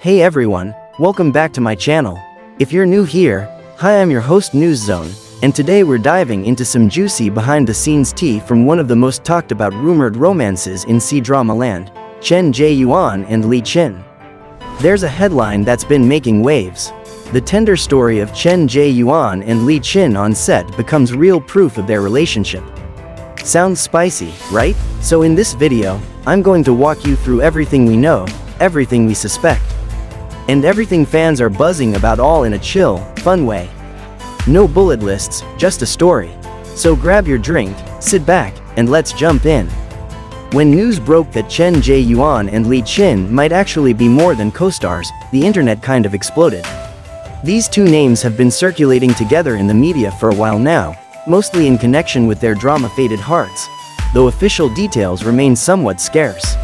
Hey everyone, welcome back to my channel. If you're new here, hi, I'm your host News Zone, and today we're diving into some juicy behind-the-scenes tea from one of the most talked about rumored romances in C-drama land, Chen ZheYuan and Li Qin. There's a headline that's been making waves. The tender story of Chen ZheYuan and Li Qin on set becomes real proof of their relationship. Sounds spicy, right? So in this video, I'm going to walk you through everything we know, everything we suspect, and everything fans are buzzing about, all in a chill, fun way. No bullet lists, just a story. So grab your drink, sit back, and let's jump in. When news broke that Chen ZheYuan and Li Qin might actually be more than co-stars, the internet kind of exploded. These two names have been circulating together in the media for a while now, mostly in connection with their drama Fated Hearts, though official details remain somewhat scarce.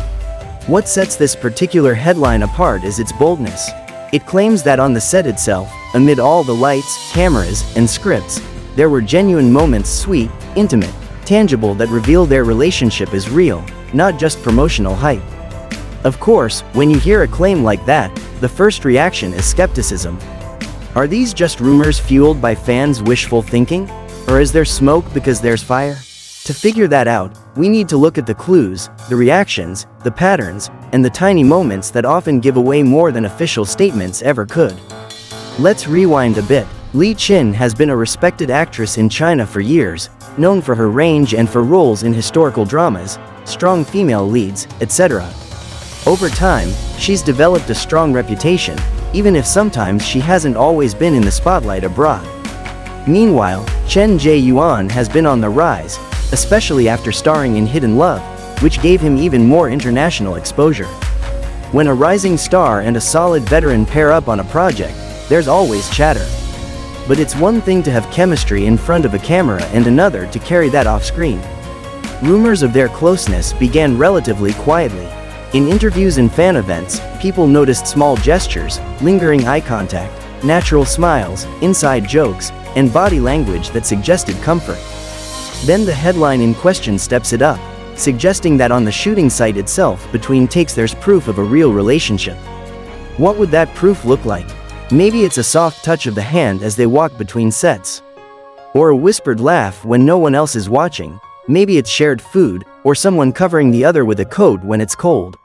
What sets this particular headline apart is its boldness. It claims that on the set itself, amid all the lights, cameras, and scripts, there were genuine moments, sweet, intimate, tangible, that reveal their relationship is real, not just promotional hype. Of course, when you hear a claim like that, the first reaction is skepticism. Are these just rumors fueled by fans' wishful thinking? Or is there smoke because there's fire? To figure that out, we need to look at the clues, the reactions, the patterns, and the tiny moments that often give away more than official statements ever could. Let's rewind a bit. Li Qin has been a respected actress in China for years, known for her range and for roles in historical dramas, strong female leads, etc. Over time, she's developed a strong reputation, even if sometimes she hasn't always been in the spotlight abroad. Meanwhile, Chen ZheYuan has been on the rise, especially after starring in Hidden Love, which gave him even more international exposure. When a rising star and a solid veteran pair up on a project, there's always chatter. But it's one thing to have chemistry in front of a camera and another to carry that off screen. Rumors of their closeness began relatively quietly. In interviews and fan events, people noticed small gestures, lingering eye contact, natural smiles, inside jokes, and body language that suggested comfort. Then the headline in question steps it up, suggesting that on the shooting site itself, between takes, there's proof of a real relationship. What would that proof look like? Maybe it's a soft touch of the hand as they walk between sets. Or a whispered laugh when no one else is watching. Maybe it's shared food, or someone covering the other with a coat when it's cold.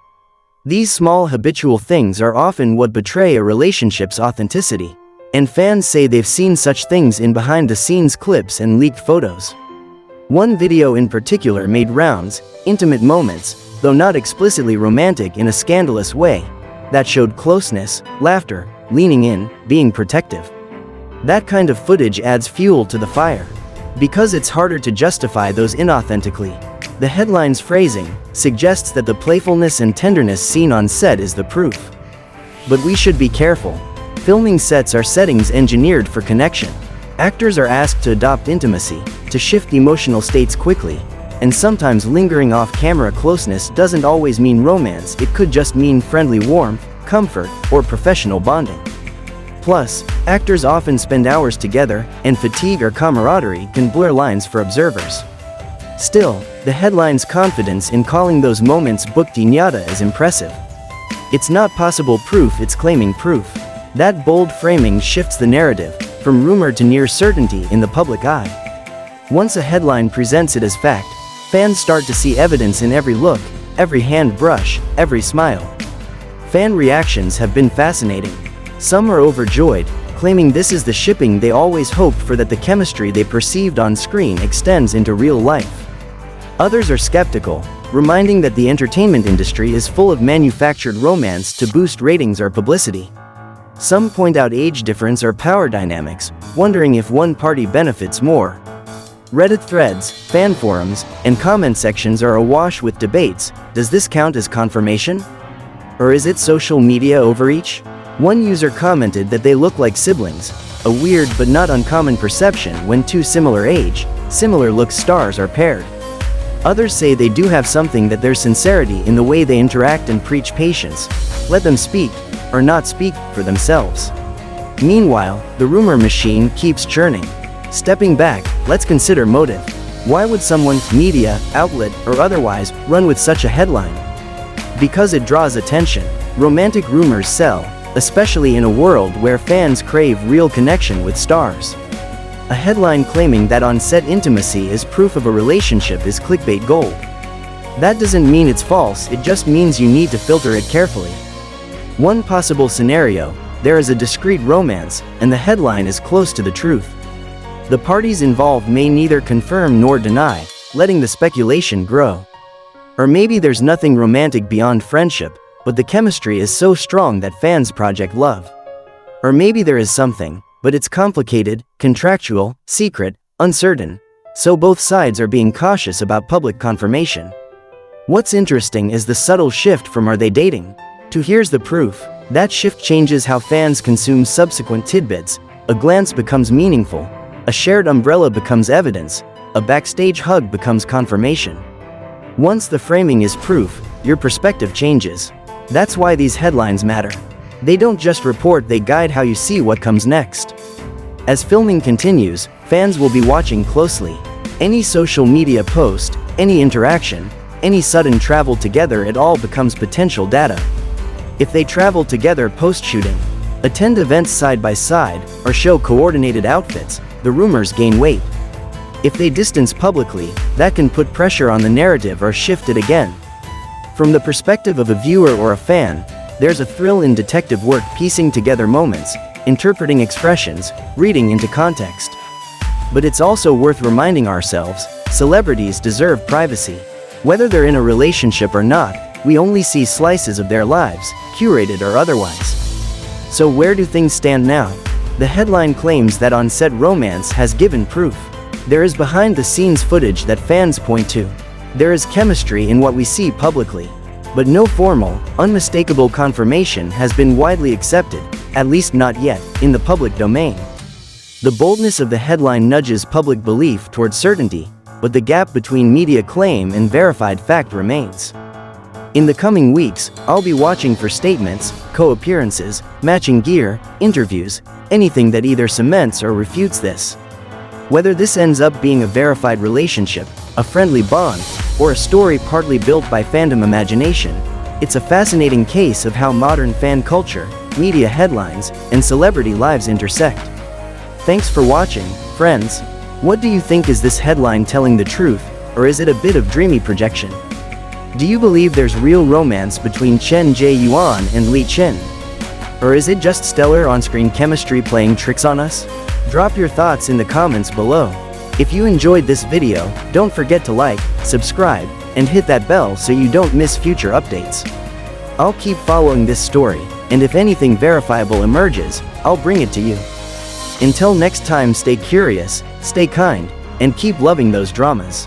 These small habitual things are often what betray a relationship's authenticity. And fans say they've seen such things in behind-the-scenes clips and leaked photos. One video in particular made rounds, intimate moments, though not explicitly romantic in a scandalous way, that showed closeness, laughter, leaning in, being protective. That kind of footage adds fuel to the fire. Because it's harder to justify those inauthentically, the headline's phrasing suggests that the playfulness and tenderness seen on set is the proof. But we should be careful. Filming sets are settings engineered for connection. Actors are asked to adopt intimacy, to shift emotional states quickly, and sometimes lingering off-camera closeness doesn't always mean romance. It could just mean friendly warmth, comfort, or professional bonding. Plus, actors often spend hours together, and fatigue or camaraderie can blur lines for observers. Still, the headline's confidence in calling those moments Bukti Nyata is impressive. It's not possible proof, it's claiming proof. That bold framing shifts the narrative, from rumor to near certainty in the public eye. Once a headline presents it as fact, fans start to see evidence in every look, every hand brush, every smile. Fan reactions have been fascinating. Some are overjoyed, claiming this is the shipping they always hoped for, that the chemistry they perceived on screen extends into real life. Others are skeptical, reminding that the entertainment industry is full of manufactured romance to boost ratings or publicity. Some point out age difference or power dynamics, wondering if one party benefits more. Reddit threads, fan forums, and comment sections are awash with debates. Does this count as confirmation? Or is it social media overreach? One user commented that they look like siblings, a weird but not uncommon perception when two similar age, similar look stars are paired. Others say they do have something, that there's sincerity in the way they interact and preach patience. Let them speak, or not speak, for themselves. Meanwhile, the rumor machine keeps churning. Stepping back, let's consider motive. Why would someone, media, outlet, or otherwise, run with such a headline? Because it draws attention. Romantic rumors sell, especially in a world where fans crave real connection with stars. A headline claiming that on-set intimacy is proof of a relationship is clickbait gold. That doesn't mean it's false, it just means you need to filter it carefully. One possible scenario: there is a discreet romance, and the headline is close to the truth. The parties involved may neither confirm nor deny, letting the speculation grow. Or maybe there's nothing romantic beyond friendship, but the chemistry is so strong that fans project love. Or maybe there is something, but it's complicated, contractual, secret, uncertain, so both sides are being cautious about public confirmation. What's interesting is the subtle shift from "are they dating?" to "here's the proof." That shift changes how fans consume subsequent tidbits. A glance becomes meaningful, a shared umbrella becomes evidence, a backstage hug becomes confirmation. Once the framing is proof, your perspective changes. That's why these headlines matter. They don't just report, they guide how you see what comes next. As filming continues, fans will be watching closely. Any social media post, any interaction, any sudden travel together, it all becomes potential data. If they travel together post-shooting, attend events side by side, or show coordinated outfits, the rumors gain weight. If they distance publicly, that can put pressure on the narrative or shift it again. From the perspective of a viewer or a fan, there's a thrill in detective work, piecing together moments, interpreting expressions, reading into context. But it's also worth reminding ourselves, celebrities deserve privacy. Whether they're in a relationship or not, we only see slices of their lives, curated or otherwise. So where do things stand now? The headline claims that on-set romance has given proof. There is behind-the-scenes footage that fans point to. There is chemistry in what we see publicly. But no formal, unmistakable confirmation has been widely accepted, at least not yet, in the public domain. The boldness of the headline nudges public belief toward certainty, but the gap between media claim and verified fact remains. In the coming weeks, I'll be watching for statements, co-appearances, matching gear, interviews, anything that either cements or refutes this. Whether this ends up being a verified relationship, a friendly bond, or a story partly built by fandom imagination, it's a fascinating case of how modern fan culture, media headlines, and celebrity lives intersect. Thanks for watching, friends. What do you think? Is this headline telling the truth, or is it a bit of dreamy projection? Do you believe there's real romance between Chen ZheYuan and Li Chen? Or is it just stellar on-screen chemistry playing tricks on us? Drop your thoughts in the comments below. If you enjoyed this video, don't forget to like, subscribe, and hit that bell so you don't miss future updates. I'll keep following this story, and if anything verifiable emerges, I'll bring it to you. Until next time, stay curious, stay kind, and keep loving those dramas.